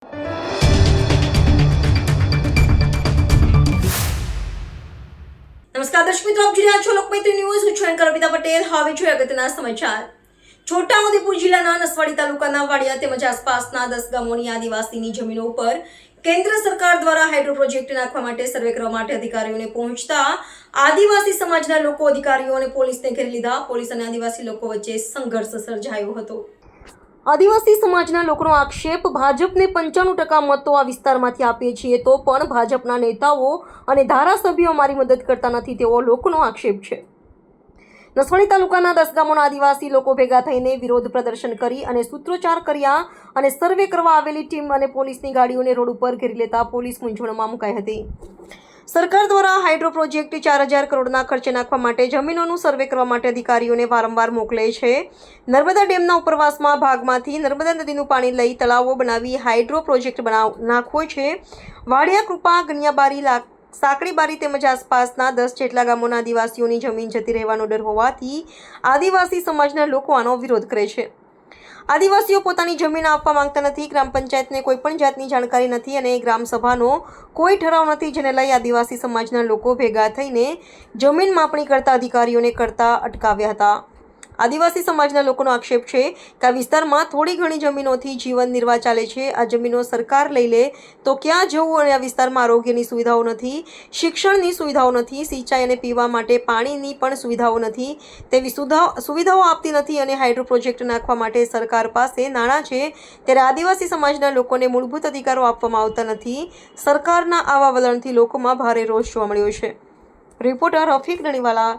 નમસ્કાર દર્શક મિત્રો, આપ જોઈ રહ્યા છો લોકમૈત્રી ન્યૂઝ. હું છું એન્કર અમિતા પટેલ. હવે જોઈએ અગત્યના સમાચાર. છોટાઉદેપુર જિલ્લાના નસવાડી તાલુકાના વાડિયા તેમજ આસપાસના 10 ગામોની આદિવાસીની જમીનો ઉપર કેન્દ્ર સરકાર દ્વારા હાઇડ્રો પ્રોજેક્ટ નાખવા માટે સર્વે કરવા માટે અધિકારીઓને પહોંચતા આદિવાસી સમાજના લોકો અધિકારીઓ અને પોલીસને ઘેરી લીધા. પોલીસ અને આદિવાસી લોકો વચ્ચે સંઘર્ષ સર્જાયો હતો. આદિવાસી સમાજના લોકોનો આક્ષેપ, ભાજપને 95% મતો આ વિસ્તારમાંથી આપીએ છીએ તો પણ ભાજપના નેતાઓ અને ધારાસભ્યો અમારી મદદ કરતા નથી તેવો લોકોનો આક્ષેપ છે. નસવાડી તાલુકાના 10 ગામોના આદિવાસી લોકો ભેગા થઈને વિરોધ પ્રદર્શન કરી અને સૂત્રોચ્ચાર કર્યા અને સર્વે કરવા આવેલી ટીમ અને પોલીસની ગાડીઓને રોડ ઉપર ઘેરી લેતા પોલીસ મૂંઝવણમાં મુકાઈ હતી. સરકાર દ્વારા હાઇડ્રો પ્રોજેક્ટ 4000 કરોડના ખર્ચે નાખવા માટે જમીનોનું સર્વે કરવા માટે અધિકારીઓને વારંવાર મોકલે છે. નર્મદા ડેમના ઉપરવાસમાં ભાગમાંથી નર્મદા નદીનું પાણી લઈ તળાવો બનાવી હાઇડ્રો પ્રોજેક્ટ નાખવો છે. વાડિયા, કૃપા, ગણિયાબારી, સાંકડીબારી તેમજ આસપાસના 10 જેટલા ગામોના આદિવાસીઓની જમીન જતી રહેવાનો ડર હોવાથી આદિવાસી સમાજના લોકો આનો વિરોધ કરે છે. આદિવાસીઓ પોતાની જમીન આપવા માંગતા નથી. ગ્રામ પંચાયતને કોઈ પણ જાતની જાણકારી નથી અને ગ્રામસભાનો કોઈ ઠરાવ નથી, જેને લઈ આદિવાસી સમાજના લોકો ભેગા થઈને જમીન માપણી કરતા અધિકારીઓને કરતા અટકાવ્યા હતા. આદિવાસી સમાજના લોકોનો આક્ષેપ છે કે આ વિસ્તારમાં થોડી ઘણી જમીનોથી જીવન નિર્વાહ ચાલે છે. આ જમીનો સરકાર લઈ લે તો ક્યાં જવું અને આ વિસ્તારમાં આરોગ્યની સુવિધાઓ નથી, શિક્ષણની સુવિધાઓ નથી, સિંચાઈ અને પીવા માટે પાણીની પણ સુવિધાઓ નથી. તેવી સુવિધાઓ આપતી નથી અને હાઇડ્રો પ્રોજેક્ટ નાખવા માટે સરકાર પાસે નાણાં છે ત્યારે આદિવાસી સમાજના લોકોને મૂળભૂત અધિકારો આપવામાં આવતા નથી. સરકારના આવા વલણથી લોકોમાં ભારે રોષ જોવા મળ્યો છે. Reporter Rafiq Daniwala,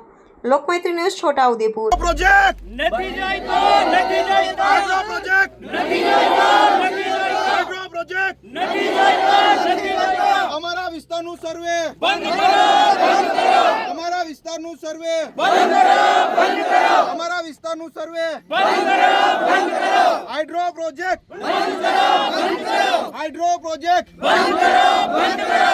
Lokmaitri news, Chhotaudepur. Project નથી જોઈતો, નથી જોઈતો હાઇડ્રો પ્રોજેક્ટ નથી જોઈતો, નથી જોઈતો હાઇડ્રો પ્રોજેક્ટ નથી જોઈતો, નથી જોઈતો અમારા વિસ્તારનું સર્વે બંધ કરો, બંધ કરો અમારા વિસ્તારનું સર્વે બંધ કરો, બંધ કરો અમારા વિસ્તારનું સર્વે બંધ કરો, બંધ કરો હાઇડ્રો પ્રોજેક્ટ બંધ કરો, બંધ કરો હાઇડ્રો પ્રોજેક્ટ બંધ કરો, બંધ કરો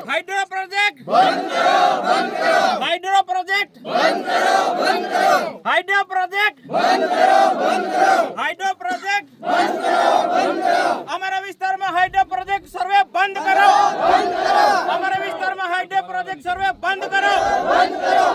હાઇડ્રો પ્રોજેક્ટ બંધ કરો, બંધ કરો હાઇડ્રો પ્રોજેક્ટ બંધ કરો, બંધ કરો હાઇડ્રો પ્રોજેક્ટ બંધ કરો, બંધ કરો હાઇડ્રો પ્રોજેક્ટ બંધ કરો, બંધ કરો અમારા વિસ્તારમાં હાઇડ્રો પ્રોજેક્ટ સર્વે બંધ કરો, બંધ કરો અમારા વિસ્તારમાં હાઇડ્રો પ્રોજેક્ટ સર્વે બંધ કરો, બંધ કરો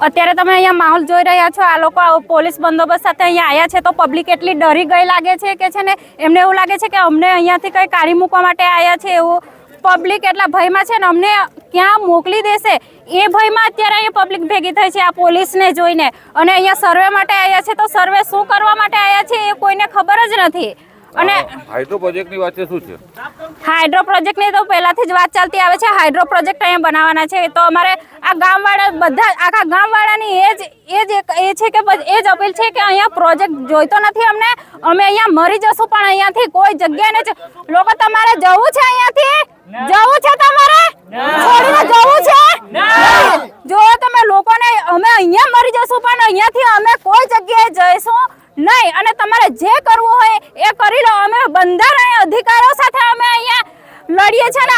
અત્યારે તમે અહીંયા માહોલ જોઈ રહ્યા છો. આ લોકો પોલીસ બંદોબસ્ત સાથે અહીંયા આવ્યા છે તો પબ્લિક એટલી ડરી ગઈ લાગે છે કે છે ને એમને એવું લાગે છે કે અમને અહીંયાથી કંઈ કાઢી મૂકવા માટે આવ્યા છે. એવું પબ્લિક એટલા ભયમાં છે ને અમને ક્યાં મોકલી દેશે એ ભયમાં અત્યારે અહીંયા પબ્લિક ભેગી થઈ છે આ પોલીસને જોઈને. અને અહીંયા સર્વે માટે આવ્યા છે તો સર્વે શું કરવા માટે આવ્યા છે એ કોઈને ખબર જ નથી. અને હાઇડ્રો પ્રોજેક્ટની વાત શું છે? હાઇડ્રો પ્રોજેક્ટની તો પહેલાથી જ વાત ચાલતી આવે છે. હાઇડ્રો પ્રોજેક્ટ અહીંયા બનાવવાના છે તો અમારે આ ગામવાળા બધા આખા ગામવાળાની એ છે કે એ જ અપીલ છે કે અહીંયા પ્રોજેક્ટ જોઈતો નથી અમને. અમે અહીંયા મરી જશું પણ અહીંયાથી કોઈ જગ્યાએ નહીં. લોકો તમારે જવું છે અહીંયાથી? જવું છે તમારે? છોડીને જવું છે? જો તમે લોકોને અમે અહીંયા મરી જશું પણ અહીંયાથી અમે કોઈ જગ્યાએ જઈશું નહીં. અને તમારે જે કરવું હોય એ કરી લો. અમે બંધારણીય અધિકારો સાથે અમે અહીંયા લડીએ છીએ. ને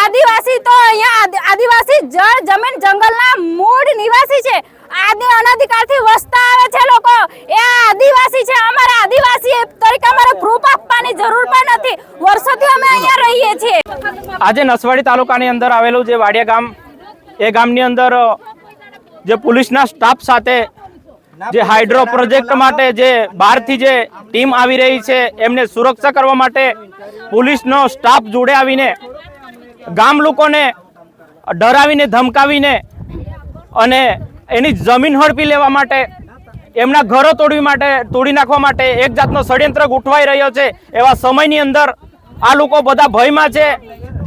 આદિવાસી તો અહીંયા આદિવાસી જળ જમીન જંગલના મૂળ નિવાસી છે. અનાધિકારથી વસતા આવે છે લોકો એ આદિવાસી છે. અમારા આદિવાસી તરીકે અમારે પ્રૂફ આપવાની જરૂર પણ નથી. વર્ષોથી અમે અહીંયા રહીએ છીએ. આજે નસવાડી તાલુકાની અંદર આવેલું જે વાડિયા ગામ, એ ગામની અંદર જે પોલીસના સ્ટાફ સાથે જે હાઇડ્રો પ્રોજેક્ટ માટે જે બહારથી જે ટીમ આવી રહી છે એમને સુરક્ષા કરવા માટે પોલીસનો સ્ટાફ જોડે આવીને ગામ લોકોને ડરાવીને ધમકાવીને અને એની જમીન હડપી લેવા માટે, એમના ઘરો તોડી નાખવા માટે એક જાતનો ષડયંત્ર ગોઠવાઈ રહ્યો છે. એવા સમયની અંદર આ લોકો બધા ભયમાં છે.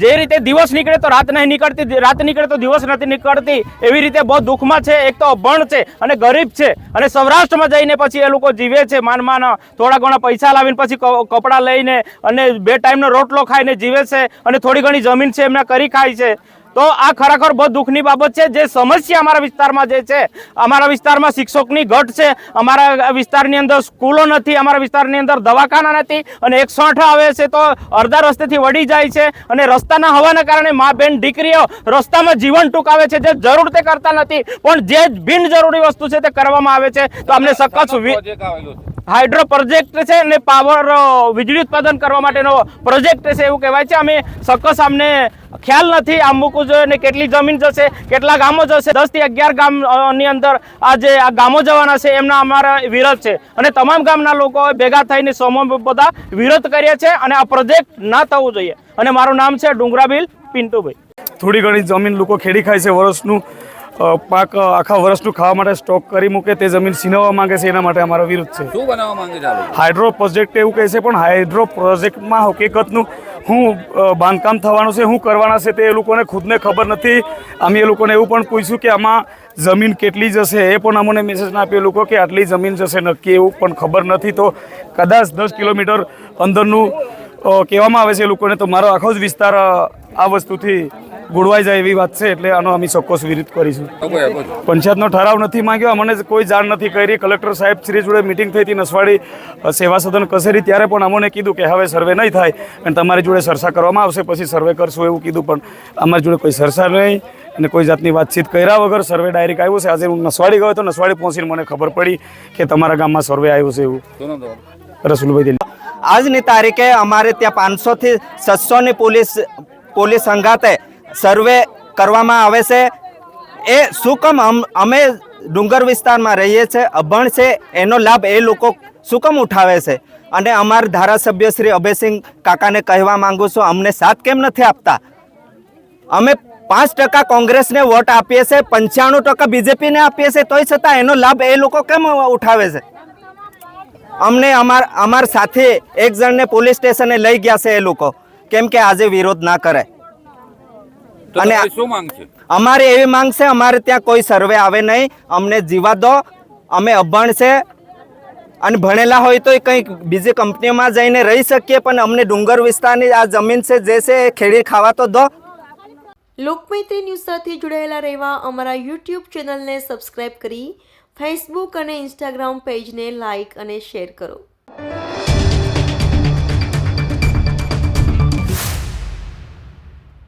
જે રીતે દિવસ નીકળે તો રાત નહીં નીકળતી, રાત નીકળે તો દિવસ નથી નીકળતી, એવી રીતે બહુ દુઃખમાં છે. એક તો અભણ છે અને ગરીબ છે અને સૌરાષ્ટ્રમાં જઈને પછી એ લોકો જીવે છે માન થોડા ઘણા પૈસા લાવીને પછી કપડાં લઈને અને 2 ટાઈમનો રોટલો ખાઈને જીવે છે અને થોડી ઘણી જમીન છે એમના કરી ખાય છે. તો આ ખરેખર બહુ દુઃખની બાબત છે. જે સમસ્યા અમારા વિસ્તારમાં જે છે, અમારા વિસ્તારમાં શિક્ષકની ઘટ છે, અમારા વિસ્તારની અંદર સ્કૂલો નથી, અમારા વિસ્તારની અંદર દવાખાના નથી, અને 108 આવે છે તો અડધા રસ્તેથી વળી જાય છે, અને રસ્તાના હોવાના કારણે મા બેન દીકરીઓ રસ્તામાં જીવન ટૂંકાવે છે. જે જરૂર તે કરતા નથી, પણ જે બિનજરૂરી વસ્તુ છે તે કરવામાં આવે છે. તો અમને સખત પ્રોજેક્ટ આવેલો છે. હાઇડ્રો પ્રોજેક્ટ છે અને પાવર વીજળી ઉત્પાદન કરવા માટેનો પ્રોજેક્ટ છે એવું કહેવાય છે. અમે સક્કસ અમને ખ્યાલ નથી આમ મૂકવું જોઈએ ને કેટલી જમીન જશે, કેટલા ગામો જશે. 10 થી 11 ગામની અંદર આ ગામો જવાના છે એમના અમારા વિરોધ છે, અને તમામ ગામના લોકો ભેગા થઈને સમૂહ બધા વિરોધ કરીએ છીએ, અને આ પ્રોજેક્ટ ના થવું જોઈએ. અને મારું નામ છે ડુંગરાબીલ પિન્ટુભાઈ. થોડી ઘણી જમીન લોકો ખેડી ખાય છે, વર્ષનું પાક આખા વર્ષનું ખાવા માટે સ્ટોક કરી મૂકે, તે જમીન છીનવવા માંગે છે. એના માટે અમારો વિરોધ છે. શું બનાવવા માંગે છે આ લોકો? હાઇડ્રો પ્રોજેક્ટ એવું કહે છે, પણ હાઇડ્રો પ્રોજેક્ટમાં હકીકતનું શું બાંધકામ થવાનું છે, શું કરવાના છે, તે એ લોકોને ખુદને ખબર નથી. અમે એ લોકોને એવું પણ પૂછ્યું કે આમાં જમીન કેટલી જશે, એ પણ અમને મેસેજ ના આપ્યો લોકો કે આટલી જમીન જશે નક્કી, એવું પણ ખબર નથી. તો કદાચ 10 કિલોમીટર અંદરનું કહેવામાં આવે છે એ લોકોને. તો મારો આખો જ વિસ્તાર આ વસ્તુથી ગુડવાઈ જાય એવી વાત છે, એટલે આનો અમે ચોક્કસ વિરોધ કરીશું. પંચાયતનો ઠરાવ નથી માંગ્યો, અમને કોઈ જાણ નથી કરી. કલેક્ટર સાહેબ શ્રી જોડે મિટિંગ થઈ હતી નસવાડી સેવા સદન કચેરી, ત્યારે પણ અમને કીધું કે હવે સર્વે નહીં થાય અને તમારી જોડે ચર્ચા કરવામાં આવશે, પછી સર્વે કરશું એવું કીધું. પણ અમારી જોડે કોઈ ચર્ચા નહીં અને કોઈ જાતની વાતચીત કર્યા વગર સર્વે ડાયરેક્ટ આવ્યું છે. આજે હું નસવાડી ગયો તો નસવાડી પહોંચીને મને ખબર પડી કે તમારા ગામમાં સર્વે આવ્યું છે એવું. રસુલભાઈ, આજની તારીખે અમારે ત્યાં 500 થી 700 ની પોલીસ સંગાતે સર્વે કરવામાં આવે છે. એ શું કામ અમે ડુંગર વિસ્તારમાં રહીએ છીએ, અભણ છે, એનો લાભ એ લોકો શું કામ ઉઠાવે છે? અને અમારા ધારાસભ્ય શ્રી અભયસિંહ કાકાને કહેવા માંગુ છું, અમને સાથ કેમ નથી આપતા? અમે 5% કોંગ્રેસને વોટ આપીએ છીએ, 95% બીજેપીને આપીએ છીએ, તોય છતાં એનો લાભ એ લોકો કેમ ઉઠાવે છે? અમને અમાર સાથે એક જણને પોલીસ સ્ટેશને લઈ ગયા છે એ લોકો, કેમ કે આજે વિરોધ ના કરે. અને શું માંગ છે અમારે? એવી માંગ છે, અમારે ત્યાં કોઈ સર્વે આવે નહીં, અમને જીવા દો. અમે અભણ છે અને ભણેલા હોય તો કંઈક બીજી કંપનીઓમાં જઈને રહી શકીએ, પણ અમને ડુંગર વિસ્તારની આ જમીન છે જે છે એ ખેડી ખાવા તો દો. લોકમૈત્રી ન્યૂઝ સાથે જોડાયેલા રહેવા અમારા યુટ્યુબ ચેનલને સબસ્ક્રાઇબ કરી ફેસબુક અને ઇન્સ્ટાગ્રામ પેજને લાઇક અને શેર કરો.